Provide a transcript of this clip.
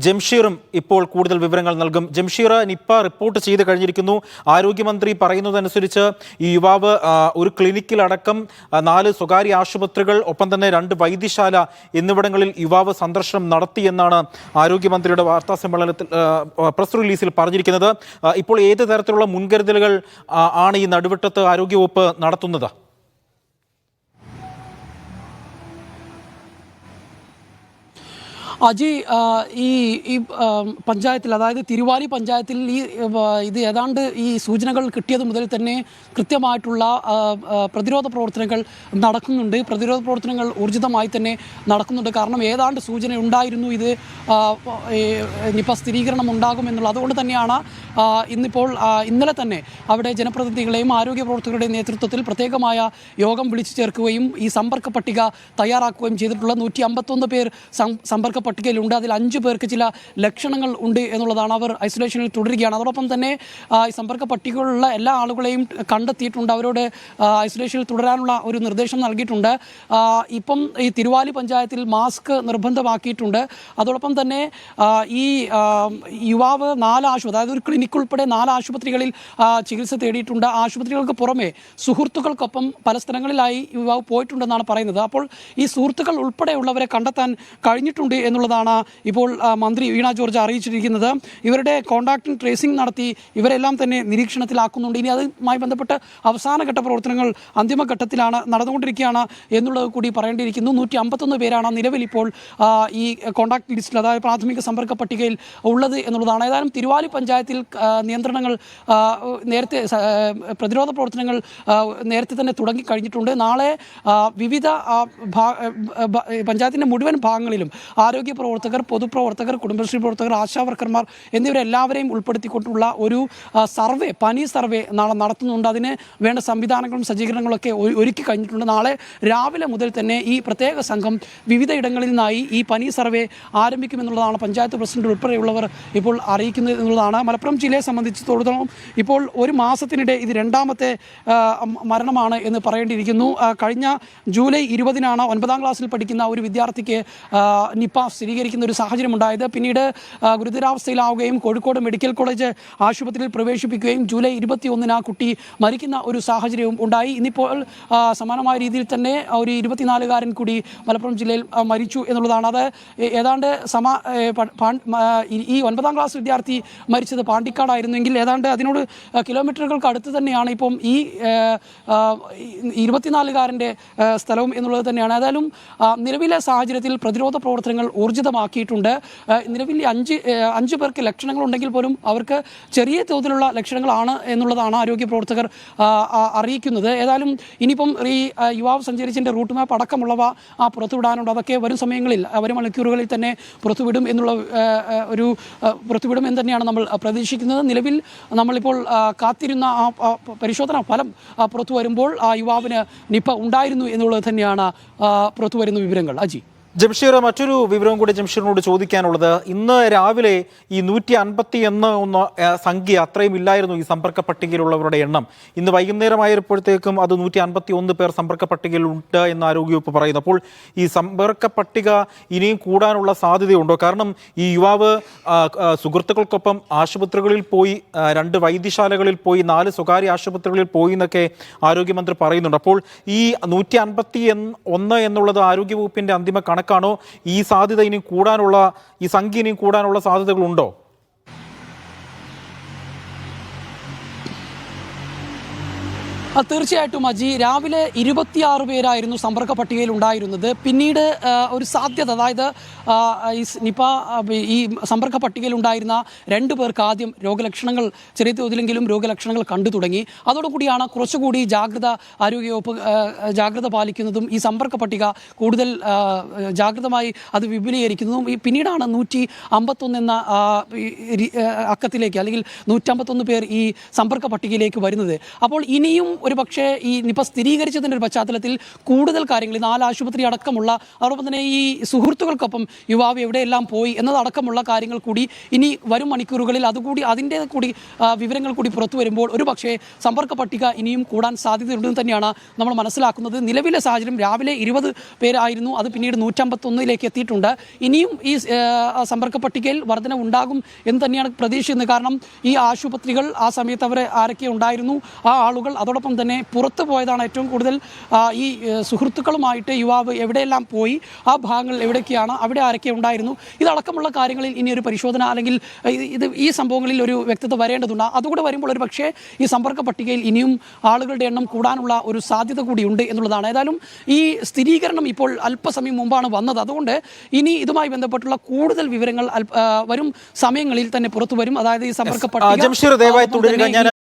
ജംഷീറും ഇപ്പോൾ കൂടുതൽ വിവരങ്ങൾ നൽകും. ജംഷീർ, നിപ്പ റിപ്പോർട്ട് ചെയ്ത് കഴിഞ്ഞിരിക്കുന്നു. ആരോഗ്യമന്ത്രി പറയുന്നതനുസരിച്ച് ഈ യുവാവ് ഒരു ക്ലിനിക്കിലടക്കം 4 സ്വകാര്യ ആശുപത്രികൾ ഒപ്പം തന്നെ 2 വൈദ്യശാല എന്നിവിടങ്ങളിൽ യുവാവ് സന്ദർശനം നടത്തിയെന്നാണ് ആരോഗ്യമന്ത്രിയുടെ വാർത്താ സമ്മേളനത്തിൽ പ്രസ് റിലീസിൽ പറഞ്ഞിരിക്കുന്നത്. ഇപ്പോൾ ഏത് തരത്തിലുള്ള മുൻകരുതലുകൾ ആണ് ഈ നടുവട്ടത്ത് ആരോഗ്യവകുപ്പ് നടത്തുന്നത്? അജി, ഈ പഞ്ചായത്തിൽ, അതായത് തിരുവാലി പഞ്ചായത്തിൽ ഇത് ഏതാണ്ട് ഈ സൂചനകൾ കിട്ടിയത് മുതൽ തന്നെ കൃത്യമായിട്ടുള്ള പ്രതിരോധ പ്രവർത്തനങ്ങൾ നടക്കുന്നുണ്ട്. പ്രതിരോധ പ്രവർത്തനങ്ങൾ ഊർജിതമായി തന്നെ നടക്കുന്നുണ്ട്. കാരണം ഏതാണ്ട് സൂചന ഉണ്ടായിരുന്നു ഇത് നിപ സ്ഥിരീകരണം ഉണ്ടാകുമെന്നുള്ളത്. അതുകൊണ്ട് തന്നെയാണ് ഇന്നലെ തന്നെ അവിടെ ജനപ്രതിനിധികളെയും ആരോഗ്യ പ്രവർത്തകരുടെയും നേതൃത്വത്തിൽ പ്രത്യേകമായ യോഗം വിളിച്ചു ചേർക്കുകയും ഈ സമ്പർക്ക പട്ടിക തയ്യാറാക്കുകയും ചെയ്തിട്ടുള്ള 151 പേർ സമ്പർക്ക പട്ടികയിലുണ്ട്. അതിൽ 5 പേർക്ക് ചില ലക്ഷണങ്ങൾ ഉണ്ട് എന്നുള്ളതാണ്. അവർ ഐസൊലേഷനിൽ തുടരുകയാണ്. അതോടൊപ്പം തന്നെ ഈ സമ്പർക്ക പട്ടികയിലുള്ള എല്ലാ ആളുകളെയും കണ്ടെത്തിയിട്ടുണ്ട്. അവരോട് ഐസൊലേഷനിൽ തുടരാനുള്ള ഒരു നിർദ്ദേശം നൽകിയിട്ടുണ്ട്. ഇപ്പം ഈ തിരുവാലി പഞ്ചായത്തിൽ മാസ്ക് നിർബന്ധമാക്കിയിട്ടുണ്ട്. അതോടൊപ്പം തന്നെ ഈ യുവാവ് 4 ആശുപത്രി, അതായത് ഒരു ക്ലിനിക്ക് ഉൾപ്പെടെ 4 ആശുപത്രികളിൽ ചികിത്സ തേടിയിട്ടുണ്ട്. ആശുപത്രികൾക്ക് പുറമെ സുഹൃത്തുക്കൾക്കൊപ്പം പല സ്ഥലങ്ങളിലായി യുവാവ് പോയിട്ടുണ്ടെന്നാണ് പറയുന്നത്. അപ്പോൾ ഈ സുഹൃത്തുക്കൾ ഉൾപ്പെടെയുള്ളവരെ കണ്ടെത്താൻ കഴിഞ്ഞിട്ടുണ്ട് എന്നുള്ളതാണ് ഇപ്പോൾ മന്ത്രി വീണ ജോർജ് അറിയിച്ചിരിക്കുന്നത്. ഇവരുടെ കോൺടാക്ട് ട്രേസിംഗ് നടത്തി ഇവരെല്ലാം തന്നെ നിരീക്ഷണത്തിലാക്കുന്നുണ്ട്. ഇനി അതുമായി ബന്ധപ്പെട്ട് അവസാനഘട്ട പ്രവർത്തനങ്ങൾ അന്തിമഘട്ടത്തിലാണ്, നടന്നുകൊണ്ടിരിക്കുകയാണ് എന്നുള്ളത് കൂടി പറയേണ്ടിയിരിക്കുന്നു. 151 പേരാണ് നിലവിൽ ഇപ്പോൾ ഈ കോൺടാക്ട് ലിസ്റ്റിൽ, അതായത് പ്രാഥമിക സമ്പർക്ക പട്ടികയിൽ ഉള്ളത് എന്നുള്ളതാണ്. ഏതായാലും തിരുവാലി പഞ്ചായത്തിൽ നിയന്ത്രണങ്ങൾ നേരത്തെ, പ്രതിരോധ പ്രവർത്തനങ്ങൾ നേരത്തെ തന്നെ തുടങ്ങിക്കഴിഞ്ഞിട്ടുണ്ട്. നാളെ വിവിധ പഞ്ചായത്തിൻ്റെ മുഴുവൻ ഭാഗങ്ങളിലും ആരോഗ്യ പ്രവർത്തകർ, പൊതുപ്രവർത്തകർ, കുടുംബശ്രീ പ്രവർത്തകർ, ആശാവർക്കർമാർ എന്നിവരെല്ലാവരെയും ഉൾപ്പെടുത്തിക്കൊണ്ടുള്ള ഒരു സർവേ, പനി സർവേ നാളെ നടത്തുന്നുണ്ട്. അതിന് വേണ്ട സംവിധാനങ്ങളും സജ്ജീകരണങ്ങളൊക്കെ ഒരുക്കി കഴിഞ്ഞിട്ടുണ്ട്. നാളെ രാവിലെ മുതൽ തന്നെ ഈ പ്രത്യേക സംഘം വിവിധ ഇടങ്ങളിൽ നിന്നായി ഈ പനി സർവേ ആരംഭിക്കുമെന്നുള്ളതാണ് പഞ്ചായത്ത് പ്രസിഡന്റ് ഉൾപ്പെടെയുള്ളവർ ഇപ്പോൾ അറിയിക്കുന്നത് എന്നുള്ളതാണ്. മലപ്പുറം ജില്ലയെ സംബന്ധിച്ചിടത്തോളം ഇപ്പോൾ ഒരു മാസത്തിനിടെ ഇത് 2ാമത്തെ മരണമാണ് എന്ന് പറയേണ്ടിയിരിക്കുന്നു. കഴിഞ്ഞ ജൂലൈ 20-നാണ് 9ാം ക്ലാസ്സിൽ പഠിക്കുന്ന ഒരു വിദ്യാർത്ഥിക്ക് നിപ സ്ഥിരീകരിക്കുന്ന ഒരു സാഹചര്യം ഉണ്ടായത്. പിന്നീട് ഗുരുതരാവസ്ഥയിലാവുകയും കോഴിക്കോട് മെഡിക്കൽ കോളേജ് ആശുപത്രിയിൽ പ്രവേശിപ്പിക്കുകയും ജൂലൈ 21-ന് ആ കുട്ടി മരിക്കുന്ന ഒരു സാഹചര്യവും ഉണ്ടായി. ഇന്നിപ്പോൾ സമാനമായ രീതിയിൽ തന്നെ ഒരു 24-കാരൻ കൂടി മലപ്പുറം ജില്ലയിൽ മരിച്ചു എന്നുള്ളതാണ്. അത് ഏതാണ്ട് ഈ 9ാം ക്ലാസ് വിദ്യാർത്ഥി മരിച്ചത് പാണ്ടിക്കാടായിരുന്നെങ്കിൽ ഏതാണ്ട് അതിനോട് കിലോമീറ്ററുകൾക്ക് അടുത്ത് തന്നെയാണ് ഇപ്പം ഈ 24-കാരൻ്റെ സ്ഥലവും എന്നുള്ളത് തന്നെയാണ്. ഏതായാലും നിലവിലെ സാഹചര്യത്തിൽ പ്രതിരോധ പ്രവർത്തനങ്ങൾ ഊർജിതമാക്കിയിട്ടുണ്ട്. നിലവിൽ 5 പേർക്ക് ലക്ഷണങ്ങൾ ഉണ്ടെങ്കിൽ പോലും അവർക്ക് ചെറിയ തോതിലുള്ള ലക്ഷണങ്ങളാണ് എന്നുള്ളതാണ് ആരോഗ്യ പ്രവർത്തകർ അറിയിക്കുന്നത്. ഏതായാലും ഇനിയിപ്പം ഈ യുവാവ് സഞ്ചരിച്ചതിൻ്റെ റൂട്ട് മാപ്പ് അടക്കമുള്ളവ പുറത്തുവിടാനുണ്ട്. അതൊക്കെ വരും സമയങ്ങളിൽ, വരും മണിക്കൂറുകളിൽ തന്നെ പുറത്തുവിടും എന്ന് തന്നെയാണ് നമ്മൾ പ്രതീക്ഷിക്കുന്നത്. നിലവിൽ നമ്മളിപ്പോൾ കാത്തിരുന്ന പരിശോധനാ ഫലം പുറത്തു വരുമ്പോൾ ആ യുവാവിന് നിപ ഉണ്ടായിരുന്നു എന്നുള്ളത് തന്നെയാണ് പുറത്തു വരുന്ന വിവരങ്ങൾ. അജി, ജംഷീർ, മറ്റൊരു വിവരവും കൂടി ജംഷീറിനോട് ചോദിക്കാനുള്ളത്, ഇന്ന് രാവിലെ ഈ 151 സംഖ്യ അത്രയും ഇല്ലായിരുന്നു ഈ സമ്പർക്ക പട്ടികയിലുള്ളവരുടെ എണ്ണം. ഇന്ന് വൈകുന്നേരമായപ്പോഴത്തേക്കും അത് 151 പേർ സമ്പർക്ക പട്ടികയിൽ ഉണ്ട് എന്ന് ആരോഗ്യവകുപ്പ് പറയുന്നു. അപ്പോൾ ഈ സമ്പർക്ക പട്ടിക ഇനിയും കൂടാനുള്ള സാധ്യതയുണ്ടോ? കാരണം ഈ യുവാവ് സുഹൃത്തുക്കൾക്കൊപ്പം ആശുപത്രികളിൽ പോയി, 2 വൈദ്യശാലകളിൽ പോയി, 4 സ്വകാര്യ ആശുപത്രികളിൽ പോയി എന്നൊക്കെ ആരോഗ്യമന്ത്രി പറയുന്നുണ്ട്. അപ്പോൾ ഈ 151 എന്നുള്ളത് ആരോഗ്യവകുപ്പിൻ്റെ അന്തിമ കണക്കാണോ? ഈ സാധ്യത ഇനി കൂടാനുള്ള, ഈ സംഖ്യ ഇനി കൂടാനുള്ള സാധ്യതകളുണ്ടോ? തീർച്ചയായിട്ടും അജി, രാവിലെ 26 പേരായിരുന്നു സമ്പർക്ക പട്ടികയിൽ ഉണ്ടായിരുന്നത്. പിന്നീട് ഒരു സാധ്യത, അതായത് ഈ സമ്പർക്ക പട്ടികയിൽ ഉണ്ടായിരുന്ന 2 പേർക്ക് ആദ്യം രോഗലക്ഷണങ്ങൾ, ചെറിയ തോതിലെങ്കിലും രോഗലക്ഷണങ്ങൾ കണ്ടു തുടങ്ങി. അതോടുകൂടിയാണ് കുറച്ചുകൂടി ആരോഗ്യവകുപ്പ് ജാഗ്രത പാലിക്കുന്നതും ഈ സമ്പർക്ക പട്ടിക കൂടുതൽ ജാഗ്രതമായി അത് വിപുലീകരിക്കുന്നതും. പിന്നീടാണ് 151 എന്ന അക്കത്തിലേക്ക്, അല്ലെങ്കിൽ 151 പേർ ഈ സമ്പർക്ക പട്ടികയിലേക്ക് വരുന്നത്. അപ്പോൾ ഇനിയും ഒരു പക്ഷേ ഈ നിപ സ്ഥിരീകരിച്ചതിൻ്റെ ഒരു പശ്ചാത്തലത്തിൽ കൂടുതൽ കാര്യങ്ങൾ 4 ആശുപത്രി അടക്കമുള്ള അതോടൊപ്പം തന്നെ ഈ സുഹൃത്തുക്കൾക്കൊപ്പം യുവാവ് എവിടെയെല്ലാം പോയി എന്നതടക്കമുള്ള കാര്യങ്ങൾ കൂടി ഇനി വരും മണിക്കൂറുകളിൽ അതുകൂടി അതിൻ്റെ കൂടി വിവരങ്ങൾ കൂടി പുറത്തു വരുമ്പോൾ ഒരു പക്ഷേ സമ്പർക്ക പട്ടിക ഇനിയും കൂടാൻ സാധ്യതയുണ്ടെന്ന് തന്നെയാണ് നമ്മൾ മനസ്സിലാക്കുന്നത്. നിലവിലെ സാഹചര്യം രാവിലെ 20 പേരായിരുന്നു, അത് പിന്നീട് 151 എത്തിയിട്ടുണ്ട്. ഇനിയും ഈ സമ്പർക്ക പട്ടികയിൽ വർധന ഉണ്ടാകും എന്ന് തന്നെയാണ് പ്രതീക്ഷിക്കുന്നത്. കാരണം ഈ ആശുപത്രികൾ ആ സമയത്ത് അവർ ആരൊക്കെ ഉണ്ടായിരുന്നു, ആ ആളുകൾ, അതോടൊപ്പം തന്നെ പുറത്തു പോയതാണ് ഏറ്റവും കൂടുതൽ. ഈ സുഹൃത്തുക്കളുമായിട്ട് യുവാവ് എവിടെയെല്ലാം പോയി, ആ ഭാഗങ്ങൾ എവിടെയൊക്കെയാണ്, അവിടെ ആരൊക്കെ ഉണ്ടായിരുന്നു, ഇതടക്കമുള്ള കാര്യങ്ങളിൽ ഇനി ഒരു പരിശോധന അല്ലെങ്കിൽ ഈ സംഭവങ്ങളിൽ ഒരു വ്യക്തത വരേണ്ടതുണ്ട്. അതുകൂടെ വരുമ്പോൾ ഒരു പക്ഷേ ഈ സമ്പർക്ക പട്ടികയിൽ ഇനിയും ആളുകളുടെ എണ്ണം കൂടാനുള്ള ഒരു സാധ്യത കൂടിയുണ്ട് എന്നുള്ളതാണ്. ഏതായാലും ഈ സ്ഥിരീകരണം ഇപ്പോൾ അല്പസമയം മുമ്പാണ് വന്നത്. അതുകൊണ്ട് ഇനി ഇതുമായി ബന്ധപ്പെട്ടുള്ള കൂടുതൽ വിവരങ്ങൾ വരും സമയങ്ങളിൽ തന്നെ പുറത്തു വരും. അതായത് ഈ സമ്പർക്ക പട്ടിക ജംഷീർ ദയവായി തുടരുക. ഞാൻ